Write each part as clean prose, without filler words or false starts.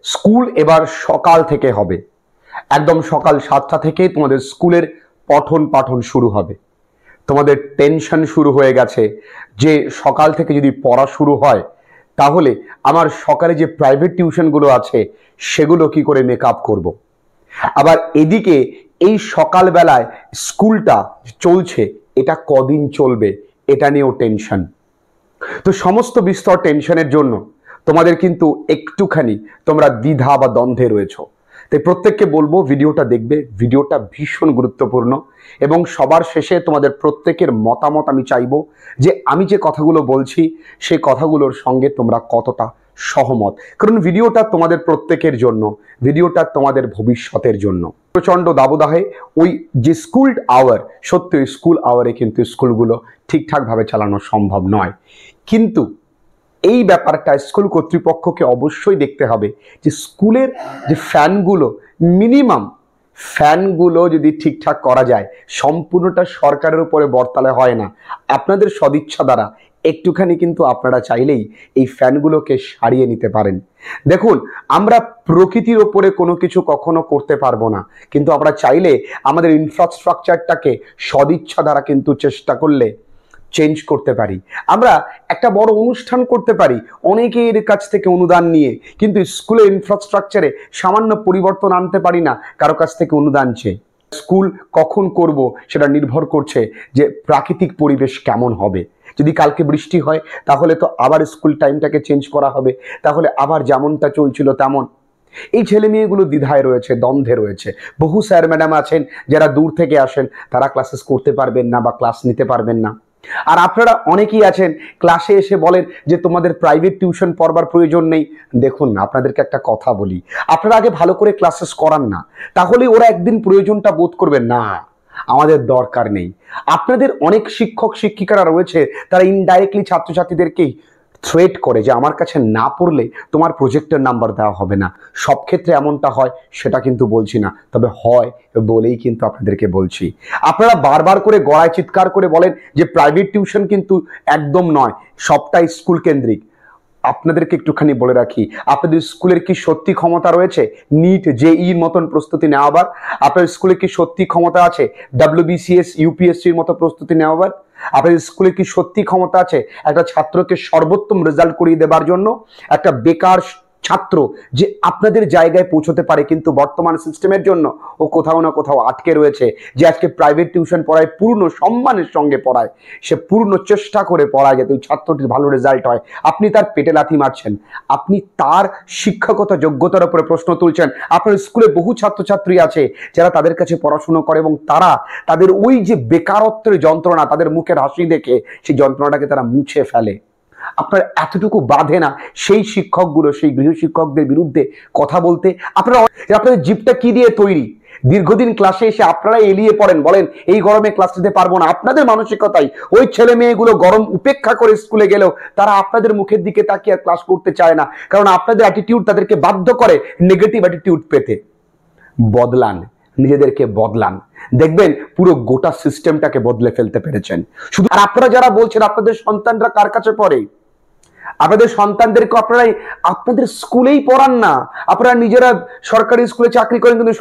School এবার সকাল থেকে হবে, একদম সকাল 7টা থেকেই তোমাদের স্কুলের পঠন পাঠন শুরু হবে। তোমাদের টেনশন শুরু হয়ে গেছে যে সকাল থেকে যদি পড়া শুরু হয় তাহলে আমার সকালে যে প্রাইভেট টিউশনগুলো আছে সেগুলো কি করে মেকআপ করব। আবার এদিকে এই সকালবেলায় স্কুলটা চলছে, এটা কদিন চলবে এটা নিয়েও টেনশন। তো সমস্ত বিস্তর টেনশনের জন্য তোমাদের কিন্তু একটুখানি তোমরা দ্বিধা বা দ্বন্দ্বে রয়েছো। তাই প্রত্যেককে বলবো ভিডিওটা দেখবে, ভিডিওটা ভীষণ গুরুত্বপূর্ণ এবং সবার শেষে তোমাদের প্রত্যেকের মতামত আমি চাইবো যে আমি যে কথাগুলো বলছি সেই কথাগুলোর সঙ্গে তোমরা কতটা সহমত, কারণ ভিডিওটা তোমাদের প্রত্যেকের জন্য, ভিডিওটা তোমাদের ভবিষ্যতের জন্য। প্রচণ্ড দাবদাহে ওই যে স্কুল আওয়ার, সত্যি স্কুল আওয়ারে কিন্তু স্কুলগুলো ঠিকঠাকভাবে চালানো সম্ভব নয়, কিন্তু এই ব্যাপারটা স্কুল কর্তৃপক্ষকে অবশ্যই দেখতে হবে যে স্কুলের যে ফ্যানগুলো, মিনিমাম ফ্যানগুলো যদি ঠিকঠাক করা যায়, সম্পূর্ণটা সরকারের উপরে বর্তালে হয় না, আপনাদের সদিচ্ছা দ্বারা একটুখানি কিন্তু আপনারা চাইলেই এই ফ্যানগুলোকে সারিয়ে নিতে পারেন। দেখুন, আমরা প্রকৃতির ওপরে কোনো কিছু কখনো করতে পারবো না, কিন্তু আমরা চাইলে আমাদের ইনফ্রাস্ট্রাকচারটাকে সদিচ্ছা দ্বারা কিন্তু চেষ্টা করলে চেঞ্জ করতে পারি। আমরা একটা বড় অনুষ্ঠান করতে পারি অনেকের কাছ থেকে অনুদান নিয়ে, কিন্তু স্কুলের ইনফ্রাস্ট্রাকচারে সামান্য পরিবর্তন আনতে পারি না কারো কাছ থেকে অনুদান চেয়ে। স্কুল কখন করব সেটা নির্ভর করছে যে প্রাকৃতিক পরিবেশ কেমন হবে। যদি কালকে বৃষ্টি হয় তাহলে তো আবার স্কুল টাইমটাকে চেঞ্জ করা হবে, তাহলে আবার যেমনটা চলছিল তেমন। এই ছেলে মেয়েগুলো দ্বিধায় রয়েছে, দ্বন্দ্বে রয়েছে। বহু স্যার ম্যাডাম আছেন যারা দূর থেকে আসেন, তারা ক্লাসেস করতে পারবেন না বা ক্লাস নিতে পারবেন না। আর আপনারা অনেকেই আছেন ক্লাসে এসে বলেন যে তোমাদের প্রাইভেট টিউশন পড়বার প্রয়োজন নেই। দেখুন না, আপনাদেরকে একটা কথা বলি, আপনারা আগে ভালো করে ক্লাসেস করান না, তাহলে ওরা একদিন প্রয়োজনটা বোধ করবে না আমাদের দরকার নেই। আপনাদের অনেক শিক্ষক শিক্ষিকারা রয়েছে তারা ইনডাইরেক্টলি ছাত্রছাত্রীদেরকেই থ্রেট করে যে আমার কাছে না পড়লে তোমার প্রজেক্টের নাম্বার দেওয়া হবে না। সব ক্ষেত্রে এমনটা হয় সেটা কিন্তু বলছি না, তবে হয় বলেই কিন্তু আপনাদেরকে বলছি। আপনারা বারবার করে গলায় চিৎকার করে বলেন যে প্রাইভেট টিউশন কিন্তু একদম নয়, সবটাই স্কুল কেন্দ্রিক। আপনাদেরকে একটুখানি বলে রাখি, আপনাদের স্কুলের কি সত্যি ক্ষমতা রয়েছে নিট জেইর মতন প্রস্তুতি নেওয়াবার? আপনাদের স্কুলে কি সত্যি ক্ষমতা আছে WBCS UPSCর মতো প্রস্তুতি নেওয়াবার? আপনাদের স্কুলে কি সত্যি ক্ষমতা আছে একটা ছাত্রকে সর্বোত্তম রেজাল্ট করিয়ে দেবার জন্য? একটা বেকার ছাত্র যে আপনাদের জায়গায় পৌঁছতে পারে, কিন্তু বর্তমান সিস্টেমের জন্য ও কোথাও না কোথাও আটকে রয়েছে, যে আজকে প্রাইভেট টিউশন পড়ায়, পূর্ণ সম্মানের সঙ্গে পড়ায়, সে পূর্ণ চেষ্টা করে পড়ায় যাতে ওই ছাত্রটির ভালো রেজাল্ট হয়, আপনি তার পেটে লাথি মারছেন, আপনি তার শিক্ষাগত যোগ্যতার উপরে প্রশ্ন তুলছেন। আপনার স্কুলে বহু ছাত্রছাত্রী আছে যারা তাদের কাছে পড়াশুনো করে এবং তারা তাদের ওই যে বেকারত্বের যন্ত্রণা, তাদের মুখের হাসি দেখে সেই যন্ত্রণাটাকে তারা মুছে ফেলে। আপনার এতটুকু বাধে না সেই শিক্ষকগুলো, সেই গৃহশিক্ষকদের বিরুদ্ধে কথা বলতে? আপনাদের জিপটা কি দিয়ে তৈরি? দীর্ঘদিন ক্লাসে এসে আপনারা এলিয়ে পড়েন, বলেন এই গরমে ক্লাস নিতে পারবো না। আপনাদের মানসিকতাই ওই ছেলে মেয়েগুলো গরম উপেক্ষা করে স্কুলে গেলেও তারা আপনাদের মুখের দিকে তাকিয়ে আর ক্লাস করতে চায় না, কারণ আপনাদের অ্যাটিটিউড তাদেরকে বাধ্য করে নেগেটিভ অ্যাটিটিউড পেতে। বদলান, নিজেদেরকে বদলান, দেখবেন পুরো গোটা সিস্টেমটাকে বদলে ফেলতে পেরেছেন। শুধু আর আপনারা যারা বলছেন আপনাদের সন্তানরা কার কাছে পড়ে, আপনাদের সন্তানদেরকে আপনারা আপনাদের স্কুলেই পড়ান না। আপনারা নিজেরা সরকারি স্কুলে চাকরি করেন, কিন্তু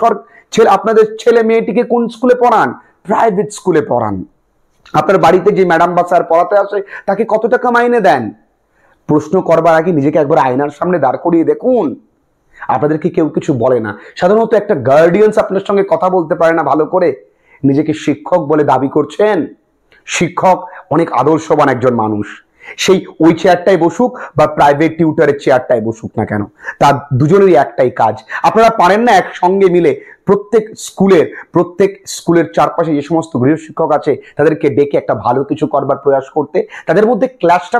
আপনাদের ছেলে মেয়েটিকে কোন স্কুলে পড়ান? প্রাইভেট স্কুলে পড়ান। আপনার বাড়িতে যে ম্যাডাম বা স্যার পড়াতে আসে তাকে কত টাকা মাইনে দেন? প্রশ্ন করবার আগে নিজেকে একবার আয়নার সামনে দাঁড় করিয়ে দেখুন। আপনাদেরকে কেউ কিছু বলে না। সাধারণত একটা গার্ডিয়ানস আপনার সঙ্গে কথা বলতে পারে না ভালো করে, নিজেকে শিক্ষক বলে দাবি করছেন। শিক্ষক অনেক আদর্শবান একজন মানুষ, সেই ওই চেয়ারটায় বসুক বা প্রাইভেট টিউটরের চেয়ারটায় বসুক না কেন, তার দুজনেরই একটাই কাজ। আপনারা পারেন না একসঙ্গে মিলে প্রত্যেক স্কুলের চারপাশে যে সমস্ত গৃহশিক্ষক আছে তাদেরকে ডেকে একটা ভালো কিছু করবার প্রয়াস করতে? তাদের মধ্যে ক্লাসটা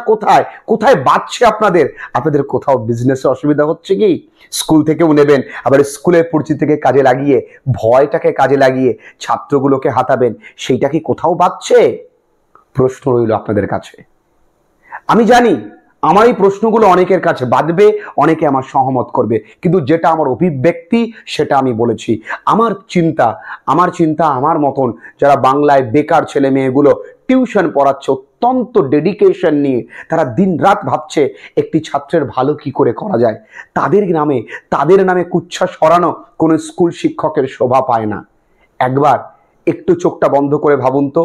কোথায় বাঁচছে? আপনাদের কোথাও বিজনেসে অসুবিধা হচ্ছে কি? স্কুল থেকেও নেবেন, আবার স্কুলের পরিচিতিকে কাজে লাগিয়ে, ভয়টাকে কাজে লাগিয়ে ছাত্রগুলোকে হাতাবেন, সেইটা কি কোথাও বাঁচছে? প্রশ্ন রইল আপনাদের কাছে। আমি জানি আমার এই প্রশ্নগুলো অনেকের কাছে বাঁধবে, অনেকে আমার সহমত করবে, কিন্তু যেটা আমার অভিব্যক্তি সেটা আমি বলেছি। আমার চিন্তা আমার মতন যারা বাংলায় বেকার ছেলে মেয়েগুলো টিউশন পড়াচ্ছে অত্যন্ত ডেডিকেশন নিয়ে তারা দিনরাত ভাবছে একটি ছাত্রের ভালো কি করে করা যায়। তাদের নামে কুচ্ছা সরানো কোনো স্কুল শিক্ষকের শোভা পায় না। একবার একটু চোখটা বন্ধ করে ভাবুন তো,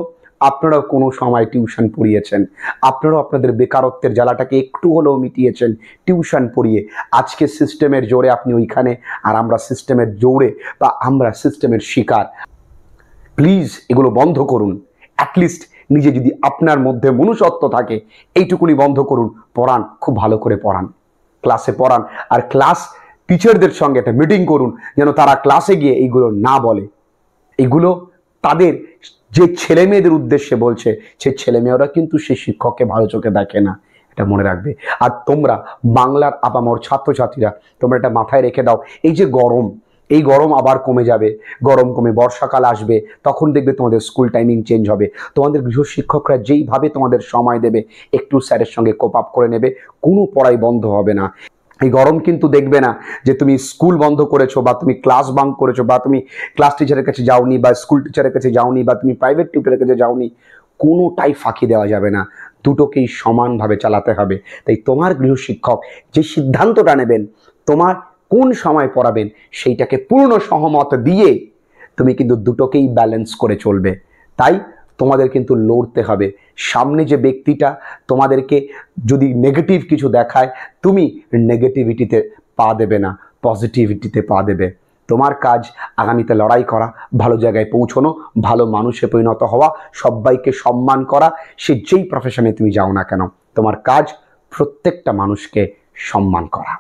আপনারাও কোনো সময় টিউশন পড়িয়েছেন, আপনারাও আপনাদের বেকারত্বের জ্বালাটাকে একটু হলেও মিটিয়েছেন টিউশন পড়িয়ে। আজকে সিস্টেমের জোরে আপনি ওইখানে, আর আমরা সিস্টেমের জোরে বা আমরা সিস্টেমের শিকার। প্লিজ এগুলো বন্ধ করুন। অ্যাটলিস্ট নিজে যদি আপনার মধ্যে মনুষ্যত্ব থাকে এইটুকুনি বন্ধ করুন। পড়ান, খুব ভালো করে পড়ান, ক্লাসে পড়ান, আর ক্লাস টিচারদের সঙ্গে একটা মিটিং করুন যেন তারা ক্লাসে গিয়ে এইগুলো না বলে। এগুলো তাদের যে ছেলে মেয়েদের উদ্দেশ্যে বলছে, সেই ছেলে মেয়েরা কিন্তু সেই শিক্ষককে ভালো চোখে দেখে না, এটা মনে রাখবে। আর তোমরা বাংলার আপামর ছাত্রছাত্রীরা, তোমরা এটা মাথায় রেখে দাও, এই যে গরম, এই গরম আবার কমে যাবে, গরম কমে বর্ষাকাল আসবে, তখন দেখবে তোমাদের স্কুল টাইমিং চেঞ্জ হবে। তোমাদের গৃহশিক্ষকরা যেইভাবে তোমাদের সময় দেবে, একটু স্যারের সঙ্গে কোপ আপ করে নেবে, কোনো পড়াই বন্ধ হবে না। এই গরম কিন্তু দেখবে না যে তুমি স্কুল বন্ধ করেছো, বা তুমি ক্লাস বাঙ্ক করেছো, বা তুমি ক্লাস টিচারের কাছে যাওনি, বা স্কুল টিচারের কাছে যাওনি, বা তুমি প্রাইভেট টিউটরের কাছে যাওনি, কোনোটাই ফাঁকি দেওয়া যাবে না। দুটোকেই সমানভাবে চালাতে হবে। তাই তোমার গৃহশিক্ষক যে সিদ্ধান্তটা নেবেন, তোমার কোন সময় পড়াবেন, সেইটাকে পূর্ণ সহমত দিয়ে তুমি কিন্তু দুটোকেই ব্যালেন্স করে চলবে। তাই তোমাদের কিন্তু লড়তে হবে। সামনে যে ব্যক্তিটা তোমাদেরকে যদি নেগেটিভ কিছু দেখায়, তুমি নেগেটিভিটিতে পা দেবে না, পজিটিভিটিতে পা দেবে। তোমার কাজ আগামীতে লড়াই করা, ভালো জায়গায় পৌঁছানো, ভালো মানুষে পরিণত হওয়া, সবাইকে সম্মান করা। সে যেই প্রফেশনে তুমি যাও না কেন, তোমার কাজ প্রত্যেকটা মানুষকে সম্মান করা।